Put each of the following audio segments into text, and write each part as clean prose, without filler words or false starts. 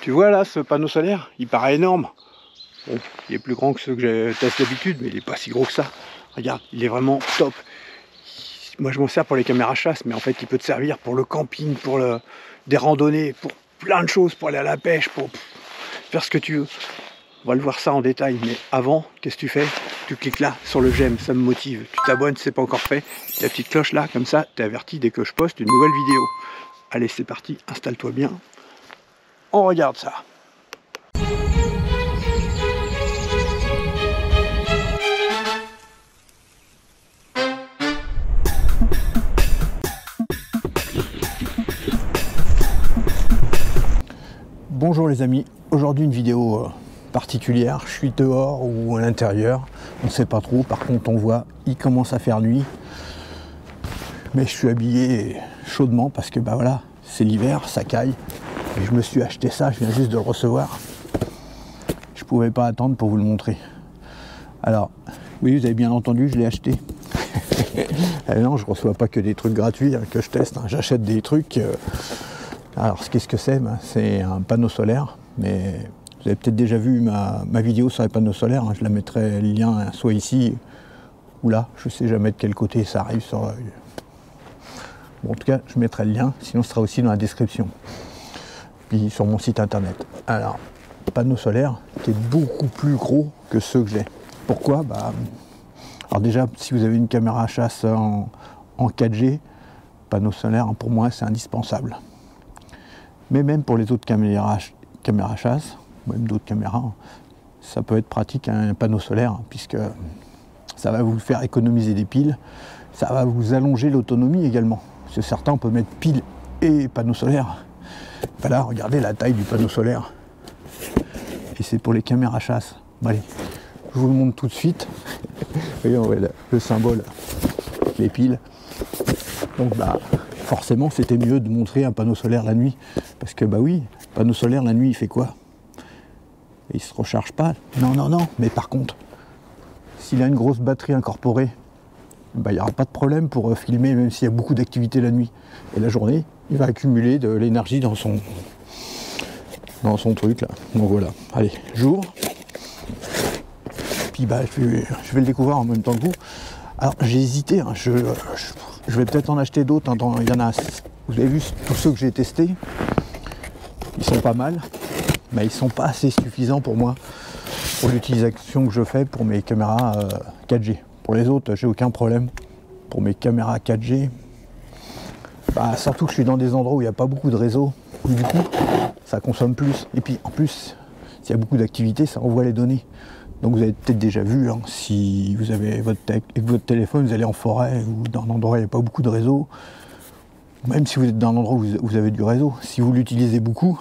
Tu vois là ce panneau solaire, il paraît énorme. Bon, il est plus grand que ceux que je teste d'habitude, mais il n'est pas si gros que ça. Regarde, il est vraiment top. Moi je m'en sers pour les caméras chasse, mais en fait il peut te servir pour le camping, pour des randonnées, pour plein de choses, pour aller à la pêche, pour faire ce que tu veux. On va le voir ça en détail, mais avant, qu'est-ce que tu fais? Tu cliques là sur le j'aime, ça me motive. Tu t'abonnes si c'est pas encore fait. La petite cloche là, comme ça, tu es averti dès que je poste une nouvelle vidéo. Allez, c'est parti, installe-toi bien. On regarde ça. Bonjour les amis, aujourd'hui une vidéo particulière, je suis dehors ou à l'intérieur, on ne sait pas trop, par contre on voit, il commence à faire nuit, mais je suis habillé chaudement parce que bah voilà, c'est l'hiver, ça caille, et je me suis acheté ça, je viens juste de le recevoir, je pouvais pas attendre pour vous le montrer. Alors, oui vous avez bien entendu, je l'ai acheté. Non, je reçois pas que des trucs gratuits hein, que je teste, hein. J'achète des trucs... Alors, qu'est-ce que c'est? C'est un panneau solaire, mais vous avez peut-être déjà vu ma vidéo sur les panneaux solaires, hein. Je la mettrai le lien soit ici ou là, je sais jamais de quel côté ça arrive sur... Bon, en tout cas, je mettrai le lien, sinon ce sera aussi dans la description, puis sur mon site internet. Alors, panneau solaire qui est beaucoup plus gros que ceux que j'ai. Pourquoi? Alors déjà, si vous avez une caméra à chasse en 4G, panneau solaire, pour moi, c'est indispensable. Mais même pour les autres caméras chasse, même d'autres caméras, ça peut être pratique un panneau solaire, puisque ça va vous faire économiser des piles, ça va vous allonger l'autonomie également. Parce que certains, on peut mettre pile et panneau solaire. Voilà, regardez la taille du panneau solaire. Et c'est pour les caméras chasse. Bon, allez, je vous le montre tout de suite. Vous voyez, on voit le symbole, les piles. Donc forcément, c'était mieux de montrer un panneau solaire la nuit. Parce que oui, panneau solaire la nuit, il fait quoi? Il se recharge pas. Non. Mais par contre, s'il a une grosse batterie incorporée, il n'y aura pas de problème pour filmer, même s'il y a beaucoup d'activité la nuit. Et la journée, il va accumuler de l'énergie dans son truc là. Donc voilà. Allez, j'ouvre. Puis je vais le découvrir en même temps que vous. Alors j'ai hésité, hein, je vais peut-être en acheter d'autres, hein, il y en a, vous avez vu tous ceux que j'ai testés, ils sont pas mal, mais ils sont pas assez suffisants pour moi, pour l'utilisation que je fais pour mes caméras 4G. Pour les autres, j'ai aucun problème. Pour mes caméras 4G, surtout que je suis dans des endroits où il n'y a pas beaucoup de réseau, du coup, ça consomme plus. Et puis en plus, s'il y a beaucoup d'activités, ça envoie les données. Donc vous avez peut-être déjà vu, hein, si vous avez votre téléphone, vous allez en forêt ou dans un endroit où il n'y a pas beaucoup de réseau, même si vous êtes dans un endroit où vous avez du réseau, si vous l'utilisez beaucoup,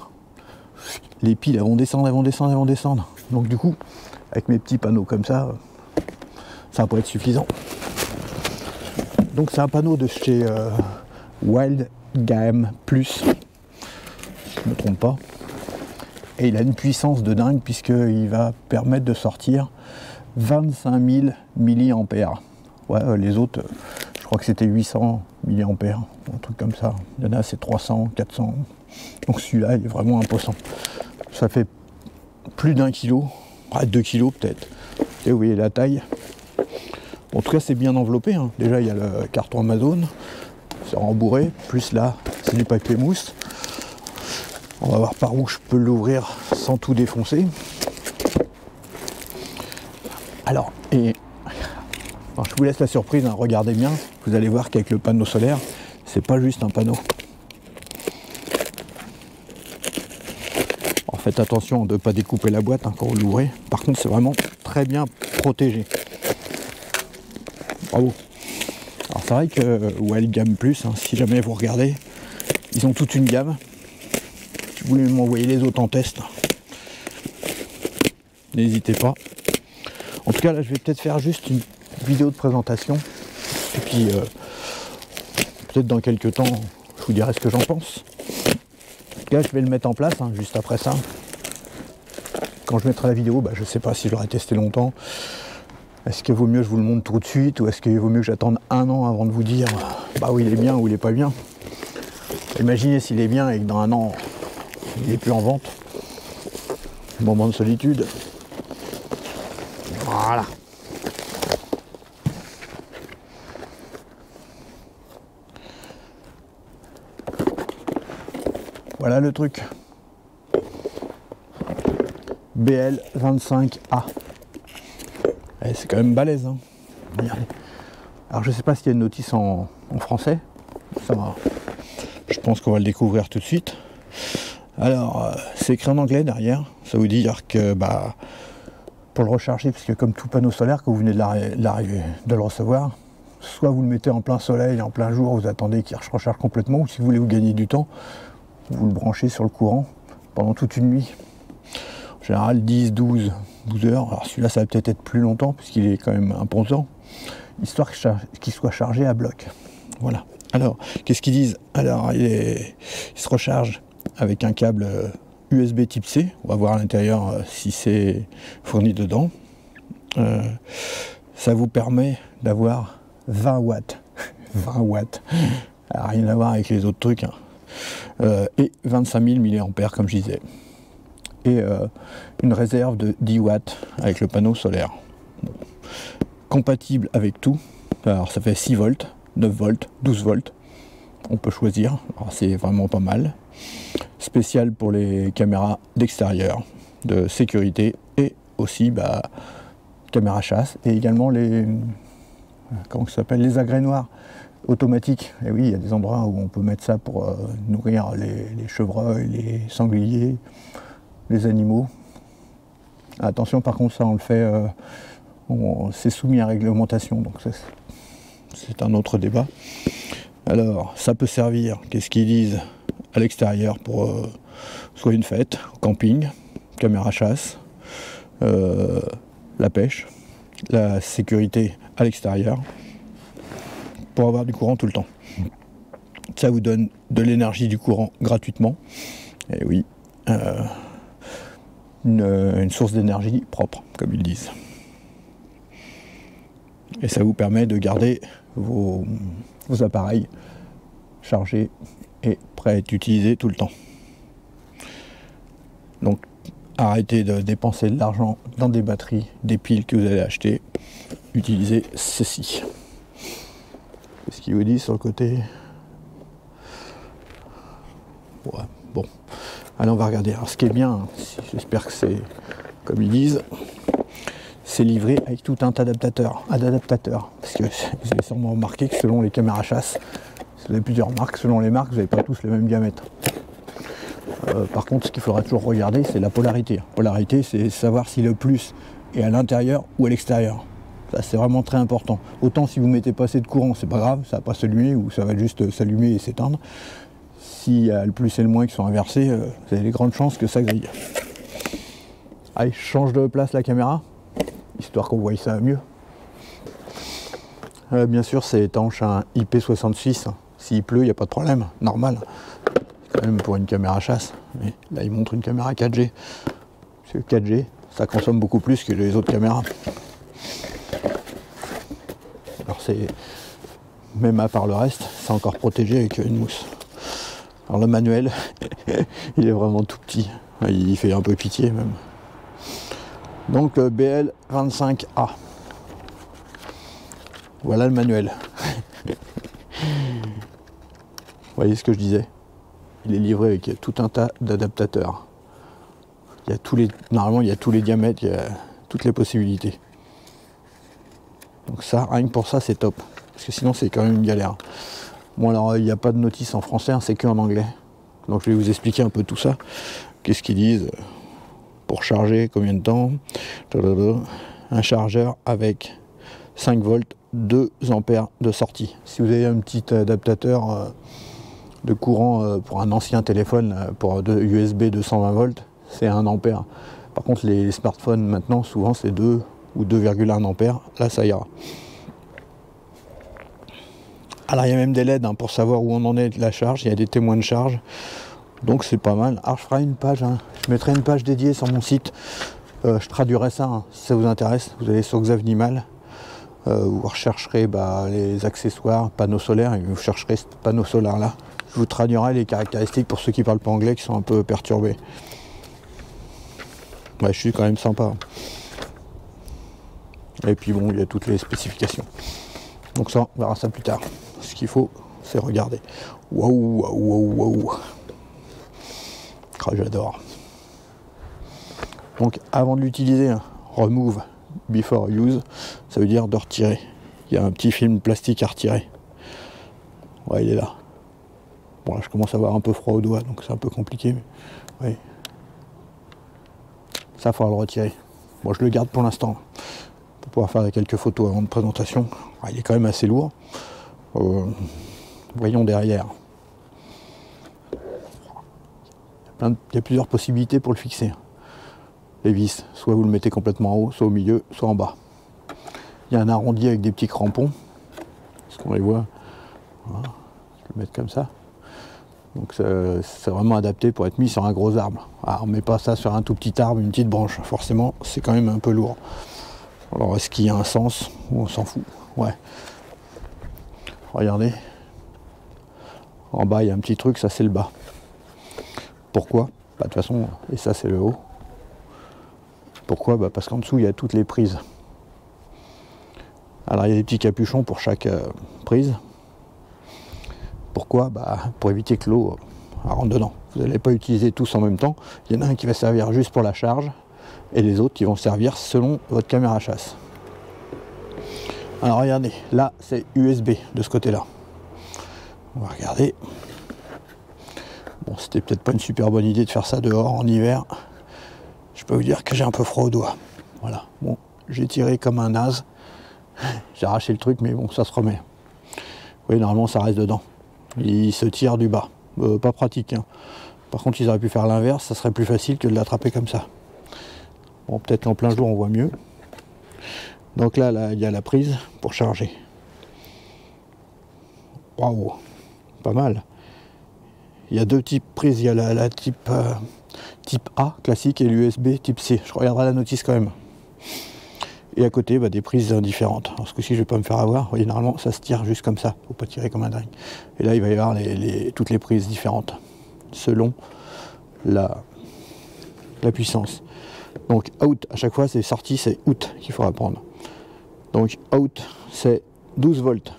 les piles elles vont descendre. Donc du coup, avec mes petits panneaux comme ça va pas être suffisant. Donc c'est un panneau de chez Wild Game Plus, si je ne me trompe pas. Et il a une puissance de dingue puisqu'il va permettre de sortir 25 000 mAh. Ouais, les autres, je crois que c'était 800 mAh, un truc comme ça. Il y en a, c'est 300, 400. Donc celui-là, il est vraiment imposant. Ça fait plus d'1 kilo, 2 kilos peut-être. Et vous voyez la taille. Bon, en tout cas, c'est bien enveloppé, hein. Déjà, il y a le carton Amazon, c'est rembourré. Plus là, c'est du papier mousse. On va voir par où je peux l'ouvrir sans tout défoncer. Alors, je vous laisse la surprise, hein, regardez bien, vous allez voir qu'avec le panneau solaire, c'est pas juste un panneau. Alors, faites attention de ne pas découper la boîte hein, quand vous l'ouvrez. Par contre, c'est vraiment très bien protégé. Bravo. Alors c'est vrai que Wild Game Plus, hein, si jamais vous regardez, ils ont toute une gamme. Vous voulez m'envoyer les autres en test, n'hésitez pas. En tout cas là je vais peut-être faire juste une vidéo de présentation et puis peut-être dans quelques temps je vous dirai ce que j'en pense. En tout cas je vais le mettre en place hein, juste après ça. Quand je mettrai la vidéo, je sais pas si je l'aurai testé longtemps. Est-ce qu'il vaut mieux que je vous le montre tout de suite ou est-ce qu'il vaut mieux que j'attende 1 an avant de vous dire où il est bien ou il est pas bien. Imaginez s'il est bien et que dans 1 an il n'est plus en vente. Moment de solitude. Voilà. Voilà le truc. BL25A. C'est quand même balèze, hein. Regardez. Alors je sais pas s'il y a une notice en français. Ça va. Je pense qu'on va le découvrir tout de suite. Alors c'est écrit en anglais derrière. Ça veut dire que pour le recharger, parce que comme tout panneau solaire, que vous venez de le recevoir, soit vous le mettez en plein soleil, en plein jour, vous attendez qu'il recharge complètement, ou si vous voulez vous gagner du temps, vous le branchez sur le courant pendant toute une nuit. En général 10, 12 heures. Alors celui-là ça va peut-être être plus longtemps puisqu'il est quand même imposant, histoire qu'il soit chargé à bloc. Voilà. Alors, qu'est-ce qu'ils disent? Alors, il se recharge avec un câble USB type C. On va voir à l'intérieur si c'est fourni dedans. Ça vous permet d'avoir 20 watts. 20 watts. Alors, rien à voir avec les autres trucs, hein. Et 25 000 mAh comme je disais. Et une réserve de 10 watts avec le panneau solaire. Bon. Compatible avec tout. Alors ça fait 6 volts, 9 volts, 12 volts. On peut choisir. Alors c'est vraiment pas mal. Spécial pour les caméras d'extérieur, de sécurité et aussi caméra chasse. Et également les les agrès noirs automatiques. Et oui, il y a des endroits où on peut mettre ça pour nourrir les chevreuils, les sangliers, les animaux. Attention, par contre, ça on le fait, c'est soumis à réglementation, donc c'est un autre débat. Alors, ça peut servir, qu'est-ce qu'ils disent, à l'extérieur pour soit une fête, camping, caméra chasse, la pêche, la sécurité à l'extérieur, pour avoir du courant tout le temps. Ça vous donne de l'énergie, du courant gratuitement. Et oui, une source d'énergie propre, comme ils disent. Et ça vous permet de garder vos appareils chargés et prêts à être utilisés tout le temps. Donc arrêtez de dépenser de l'argent dans des batteries, des piles que vous allez acheter. Utilisez ceci. Qu'est-ce qu'il vous dit sur le côté? Ouais, bon. Allez, on va regarder. Alors, ce qui est bien, j'espère que c'est comme ils disent, c'est livré avec tout un tas d'adaptateurs. Parce que vous avez sûrement remarqué que selon les caméras chasse, vous avez plusieurs marques, selon les marques, vous n'avez pas tous le même diamètre. Par contre, ce qu'il faudra toujours regarder, c'est la polarité. La polarité, c'est savoir si le plus est à l'intérieur ou à l'extérieur. Ça, c'est vraiment très important. Autant si vous mettez pas assez de courant, c'est pas grave, ça va pas s'allumer ou ça va juste s'allumer et s'éteindre. S'il y a le plus et le moins qui sont inversés, vous avez des grandes chances que ça grille. Allez, je change de place la caméra, histoire qu'on voie ça mieux. Bien sûr, c'est étanche à un IP66. S'il pleut, il n'y a pas de problème, normal. Quand même pour une caméra chasse. Mais là, il montre une caméra 4G. Parce que 4G, ça consomme beaucoup plus que les autres caméras. Alors c'est, même à part le reste, c'est encore protégé avec une mousse. Alors le manuel, il est vraiment tout petit. Il fait un peu pitié même. Donc le BL25A. Voilà le manuel. Vous voyez ce que je disais? Il est livré avec tout un tas d'adaptateurs. Il y a normalement il y a tous les diamètres, il y a toutes les possibilités. Donc ça, rien que pour ça, c'est top. Parce que sinon, c'est quand même une galère. Bon, alors, il n'y a pas de notice en français, hein, c'est que en anglais. Donc je vais vous expliquer un peu tout ça. Qu'est-ce qu'ils disent? Pour charger, combien de temps? Un chargeur avec 5 volts, 2 ampères de sortie. Si vous avez un petit adaptateur de courant pour un ancien téléphone, pour USB 220 volts, c'est 1 ampère. Par contre, les smartphones, maintenant, souvent, c'est 2 ou 2,1 ampères. Là, ça ira. Alors, il y a même des LED hein, pour savoir où on en est de la charge. Il y a des témoins de charge. Donc, c'est pas mal. Alors, je ferai une page. Hein. Je mettrai une page dédiée sur mon site. Je traduirai ça, hein, si ça vous intéresse. Vous allez sur Xavnimal. Vous rechercherez les accessoires, panneaux solaires, et vous chercherez ce panneau solaire là. Je vous traduirai les caractéristiques pour ceux qui ne parlent pas anglais, qui sont un peu perturbés. Ouais, je suis quand même sympa. Et puis bon, il y a toutes les spécifications. Donc ça, on verra ça plus tard. Ce qu'il faut, c'est regarder. Waouh, waouh, waouh, waouh. Oh, j'adore. Donc avant de l'utiliser, remove before use, ça veut dire de retirer. Il y a un petit film plastique à retirer. Ouais, il est là. Bon, là, je commence à avoir un peu froid aux doigts, donc c'est un peu compliqué. Mais... oui. Ça, il faudra le retirer. Bon, je le garde pour l'instant, pour pouvoir faire quelques photos avant de présentation. Ah, il est quand même assez lourd. Voyons derrière. Il y a plusieurs possibilités pour le fixer. Les vis, soit vous le mettez complètement en haut, soit au milieu, soit en bas. Il y a un arrondi avec des petits crampons, est-ce qu'on les voit? Voilà. Je vais le mettre comme ça. Donc c'est vraiment adapté pour être mis sur un gros arbre. Alors, on ne met pas ça sur un tout petit arbre, une petite branche. Forcément, c'est quand même un peu lourd. Alors est-ce qu'il y a un sens ou on s'en fout? Ouais. Regardez. En bas, il y a un petit truc, ça c'est le bas. Pourquoi? Bah, de toute façon, et ça c'est le haut. Pourquoi? Bah, parce qu'en dessous, il y a toutes les prises. Alors il y a des petits capuchons pour chaque prise. Pourquoi? Bah, pour éviter que l'eau rentre dedans. Vous n'allez pas utiliser tous en même temps. Il y en a un qui va servir juste pour la charge et les autres qui vont servir selon votre caméra chasse. Alors regardez, là c'est USB de ce côté-là. On va regarder. Bon, c'était peut-être pas une super bonne idée de faire ça dehors en hiver. Je peux vous dire que j'ai un peu froid aux doigts. Voilà. Bon, j'ai tiré comme un naze. J'ai arraché le truc, mais bon, ça se remet. Oui, normalement ça reste dedans. Il se tire du bas. Pas pratique, hein. Par contre, ils auraient pu faire l'inverse, ça serait plus facile que de l'attraper comme ça. Bon, peut-être qu'en plein jour, on voit mieux. Donc là, il y a la prise pour charger. Waouh, pas mal. Il y a deux types prises. Il y a la type A, classique, et l'USB type C. Je regarderai la notice quand même. Et à côté, bah, des prises différentes. Alors ce coup-ci, je ne vais pas me faire avoir. Vous voyez, normalement, ça se tire juste comme ça. Il ne faut pas tirer comme un dingue. Et là, il va y avoir toutes les prises différentes, selon la puissance. Donc, out, à chaque fois, c'est sorti, c'est out qu'il faudra prendre. Donc, out, c'est 12 volts.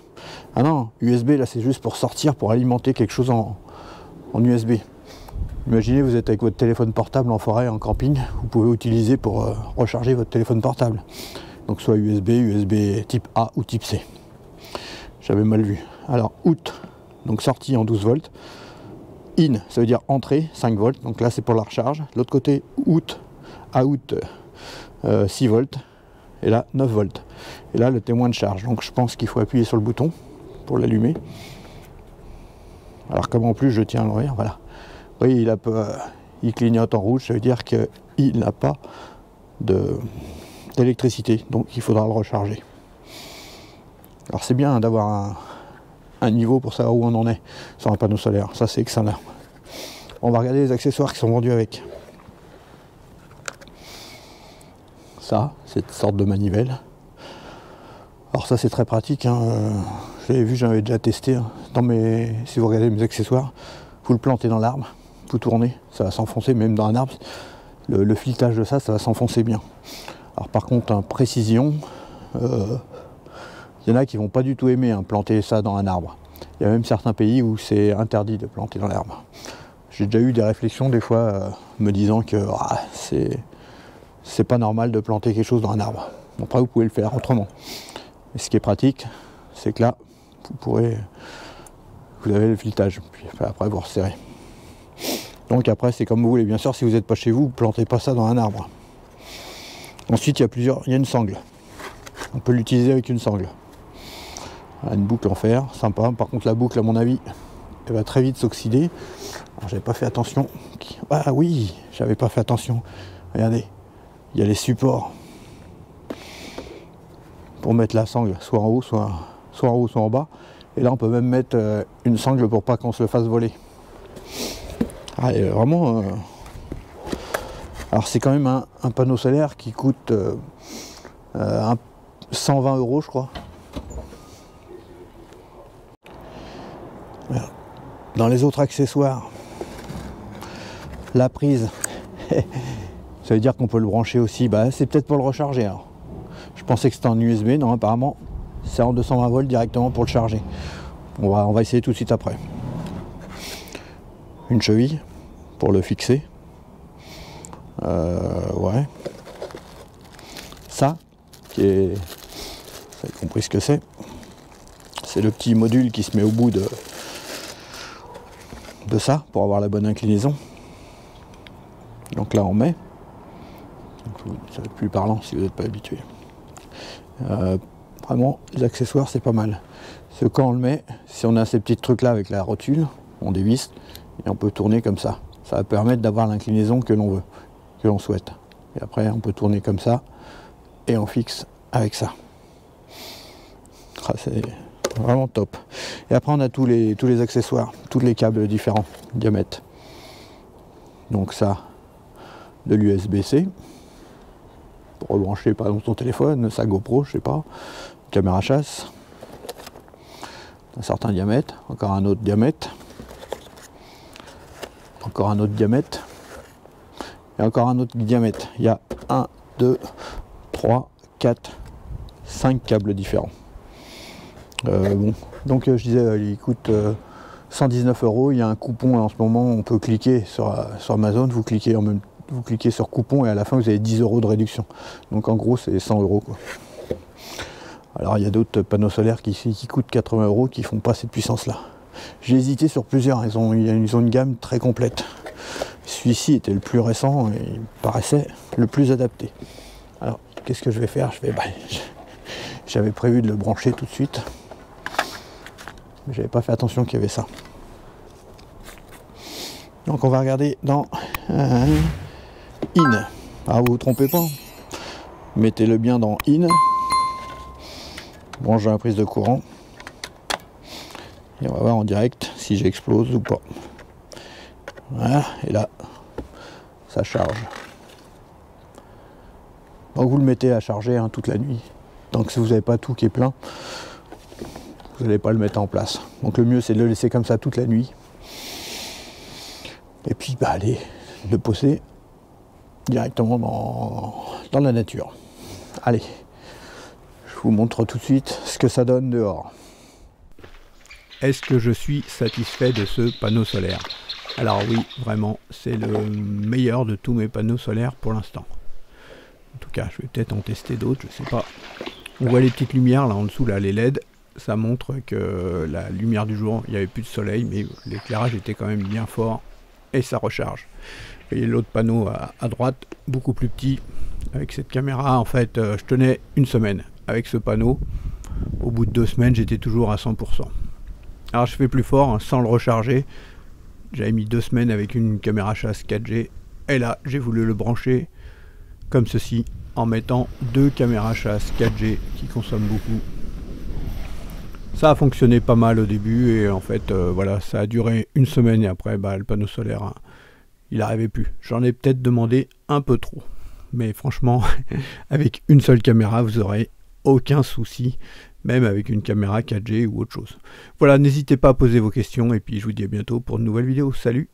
Ah non, USB, là, c'est juste pour sortir, pour alimenter quelque chose en USB. Imaginez, vous êtes avec votre téléphone portable en forêt, en camping. Vous pouvez utiliser pour recharger votre téléphone portable. Donc soit USB, USB type A ou type C. J'avais mal vu. Alors out, donc sortie en 12 volts. In, ça veut dire entrée, 5 volts. Donc là c'est pour la recharge. L'autre côté, out, 6 volts. Et là 9 volts. Et là le témoin de charge. Donc je pense qu'il faut appuyer sur le bouton pour l'allumer. Alors comme en plus je tiens à l'envers, voilà. Oui, il clignote en rouge, ça veut dire qu'il n'a pas d'électricité, donc il faudra le recharger. Alors c'est bien d'avoir un niveau pour savoir où on en est sur un panneau solaire, ça c'est excellent. On va regarder les accessoires qui sont vendus avec. Ça, cette sorte de manivelle. Alors ça c'est très pratique, hein. Je l'avais vu, j'avais déjà testé. Hein. Si vous regardez mes accessoires, vous le plantez dans l'arbre, vous tournez, ça va s'enfoncer, même dans un arbre, le filetage de ça va s'enfoncer bien. Alors par contre, en précision, il y en a qui vont pas du tout aimer planter ça dans un arbre. Il y a même certains pays où c'est interdit de planter dans l'arbre. J'ai déjà eu des réflexions des fois me disant que c'est pas normal de planter quelque chose dans un arbre. Bon, après vous pouvez le faire autrement. Mais ce qui est pratique, c'est que là, vous avez le filetage, puis après vous resserrez. Donc après c'est comme vous voulez, bien sûr si vous n'êtes pas chez vous, plantez pas ça dans un arbre. Ensuite il y a une sangle. On peut l'utiliser avec une sangle. Voilà, une boucle en fer, sympa. Par contre la boucle à mon avis, elle va très vite s'oxyder. Alors j'avais pas fait attention. Ah oui, j'avais pas fait attention. Regardez, il y a les supports pour mettre la sangle, soit en haut, soit en haut, soit en bas. Et là on peut même mettre une sangle pour pas qu'on se le fasse voler. Ah, vraiment. Alors c'est quand même un panneau solaire qui coûte 120 € je crois. Dans les autres accessoires, la prise, Ça veut dire qu'on peut le brancher aussi, bah c'est peut-être pour le recharger alors. Je pensais que c'était en USB, non apparemment c'est en 220 volts directement pour le charger. On va essayer tout de suite après. Une cheville pour le fixer. Ouais. Ça, qui est... Vous avez compris ce que c'est. C'est le petit module qui se met au bout de ça pour avoir la bonne inclinaison. Donc là on met. Ça va être plus parlant si vous n'êtes pas habitué. Vraiment les accessoires c'est pas mal. Parce que quand on le met, si on a ces petits trucs là avec la rotule, on dévisse et on peut tourner comme ça. Ça va permettre d'avoir l'inclinaison que l'on veut, que l'on souhaite. Et après on peut tourner comme ça et on fixe avec ça. Ah, c'est vraiment top. Et après on a tous les accessoires, tous les câbles différents, diamètres. Donc ça, de l'USB-C, pour rebrancher par exemple ton téléphone, sa GoPro, je sais pas, caméra chasse, un certain diamètre, encore un autre diamètre, encore un autre diamètre, et encore un autre diamètre. Il y a 1, 2, 3, 4, 5 câbles différents. Bon, donc je disais, il coûte 119 €. Il y a un coupon en ce moment, on peut cliquer sur Amazon, vous cliquez sur coupon et à la fin vous avez 10 € de réduction. Donc en gros c'est 100 € quoi. Alors il y a d'autres panneaux solaires qui coûtent 80 € qui font pas cette puissance là. J'ai hésité sur plusieurs, ils ont une gamme très complète. Celui-ci était le plus récent et il me paraissait le plus adapté. Alors qu'est-ce que je vais faire? J'avais prévu de le brancher tout de suite. Mais j'avais pas fait attention qu'il y avait ça. Donc on va regarder dans In. Alors vous vous trompez pas. Mettez-le bien dans In. Branchez la prise de courant. Et on va voir en direct si j'explose ou pas. Voilà, et là, ça charge. Donc vous le mettez à charger hein, toute la nuit. Donc si vous n'avez pas tout qui est plein, vous n'allez pas le mettre en place. Donc le mieux c'est de le laisser comme ça toute la nuit. Et puis bah allez le poser directement dans la nature. Allez, je vous montre tout de suite ce que ça donne dehors. Est-ce que je suis satisfait de ce panneau solaire? Alors oui, vraiment, c'est le meilleur de tous mes panneaux solaires pour l'instant. En tout cas, je vais peut-être en tester d'autres, je sais pas. On voit les petites lumières là en dessous, là, les LED. Ça montre que la lumière du jour, il n'y avait plus de soleil, mais l'éclairage était quand même bien fort et ça recharge. Et l'autre panneau à droite, beaucoup plus petit, avec cette caméra, en fait, je tenais une semaine avec ce panneau. Au bout de 2 semaines, j'étais toujours à 100%. Alors je fais plus fort, hein, sans le recharger. J'avais mis 2 semaines avec une caméra chasse 4G, et là, j'ai voulu le brancher comme ceci, en mettant 2 caméras chasse 4G qui consomment beaucoup. Ça a fonctionné pas mal au début et en fait voilà, ça a duré une semaine et après bah, le panneau solaire hein, il n'arrivait plus. J'en ai peut-être demandé un peu trop, mais franchement avec une seule caméra vous aurez aucun souci, même avec une caméra 4G ou autre chose. Voilà, n'hésitez pas à poser vos questions et puis je vous dis à bientôt pour une nouvelle vidéo. Salut!